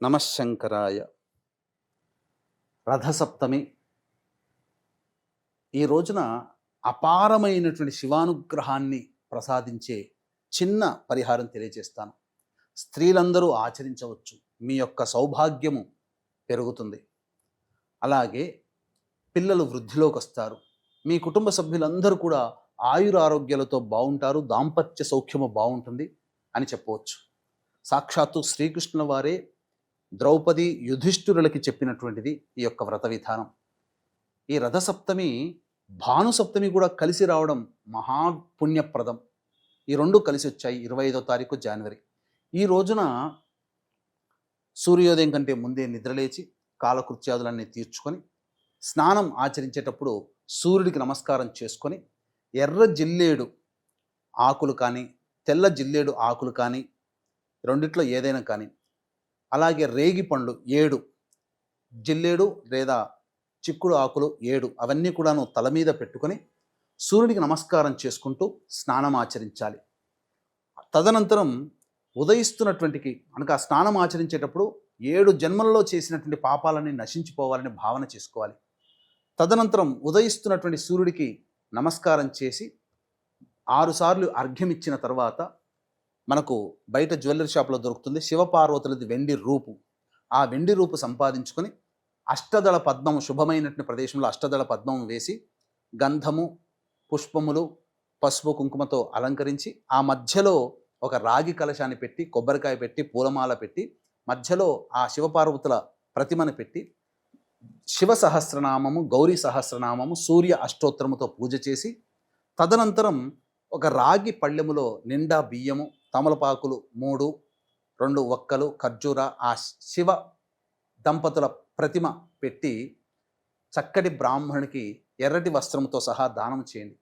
నమశంకరాయ. రథసప్తమి ఈ రోజున అపారమైనటువంటి శివానుగ్రహాన్ని ప్రసాదించే చిన్న పరిహారం తెలియజేస్తాను. స్త్రీలందరూ ఆచరించవచ్చు. మీ యొక్క సౌభాగ్యము పెరుగుతుంది. అలాగే పిల్లలు వృద్ధిలోకి వస్తారు. మీ కుటుంబ సభ్యులందరూ కూడా ఆయురారోగ్యాలతో బాగుంటారు. దాంపత్య సౌఖ్యము బాగుంటుంది అని చెప్పవచ్చు. సాక్షాత్తు శ్రీకృష్ణుల వారే ద్రౌపది యుధిష్ఠిరులకి చెప్పినటువంటిది ఈ యొక్క వ్రత విధానం. ఈ రథసప్తమి భానుసప్తమి కూడా కలిసి రావడం మహాపుణ్యప్రదం. ఈ రెండు కలిసి వచ్చాయి 25వ తారీఖు జనవరి. ఈ రోజున సూర్యోదయం కంటే ముందే నిద్రలేచి కాలకృత్యాదులన్నీ తీర్చుకొని స్నానం ఆచరించేటప్పుడు సూర్యుడికి నమస్కారం చేసుకొని ఎర్ర జిల్లేడు ఆకులు కానీ తెల్ల జిల్లేడు ఆకులు కానీ రెండిట్లో ఏదైనా కానీ, అలాగే రేగి పండ్లు 7, జిల్లేడు లేదా చిక్కుడు ఆకులు 7 అవన్నీ కూడాను తల మీద పెట్టుకొని సూర్యుడికి నమస్కారం చేసుకుంటూ స్నానం ఆచరించాలి. తదనంతరం ఉదయిస్తున్నటువంటికి అనగా స్నానం ఆచరించేటప్పుడు 7 జన్మలలో చేసినటువంటి పాపాలన్నీ నశించిపోవాలని భావన చేసుకోవాలి. తదనంతరం ఉదయిస్తున్నటువంటి సూర్యుడికి నమస్కారం చేసి 6 సార్లు అర్ఘ్యం ఇచ్చిన తర్వాత మనకు బయట జ్యువెలరీ షాప్లో దొరుకుతుంది శివపార్వతులది వెండి రూపు. ఆ వెండి రూపు సంపాదించుకొని అష్టదళ పద్మము, శుభమైనటువంటి ప్రదేశంలో అష్టదళ పద్మము వేసి గంధము, పుష్పములు, పసుపు, కుంకుమతో అలంకరించి ఆ మధ్యలో ఒక రాగి కలశాన్ని పెట్టి కొబ్బరికాయ పెట్టి పూలమాల పెట్టి మధ్యలో ఆ శివపార్వతుల ప్రతిమను పెట్టి శివ సహస్రనామము, గౌరీ సహస్రనామము, సూర్య అష్టోత్తరముతో పూజ చేసి తదనంతరం ఒక రాగి పళ్ళెములో నిండా బియ్యము, తమలపాకులు 3, 2 ఒక్కలు, ఖర్జూర, ఆ శివ దంపతుల ప్రతిమ పెట్టి చక్కటి బ్రాహ్మణునికి ఎర్రటి వస్త్రంతో సహా దానం చేయండి.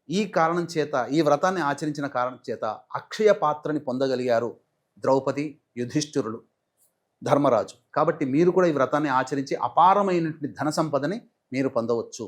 ఈ కారణం చేత, ఈ వ్రతాన్ని ఆచరించిన కారణం చేత అక్షయ పాత్రని పొందగలిగారు ద్రౌపది, యుధిష్ఠిరులు, ధర్మరాజు. కాబట్టి మీరు కూడా ఈ వ్రతాన్ని ఆచరించి అపారమైనటువంటి ధన సంపదని మీరు పొందవచ్చు.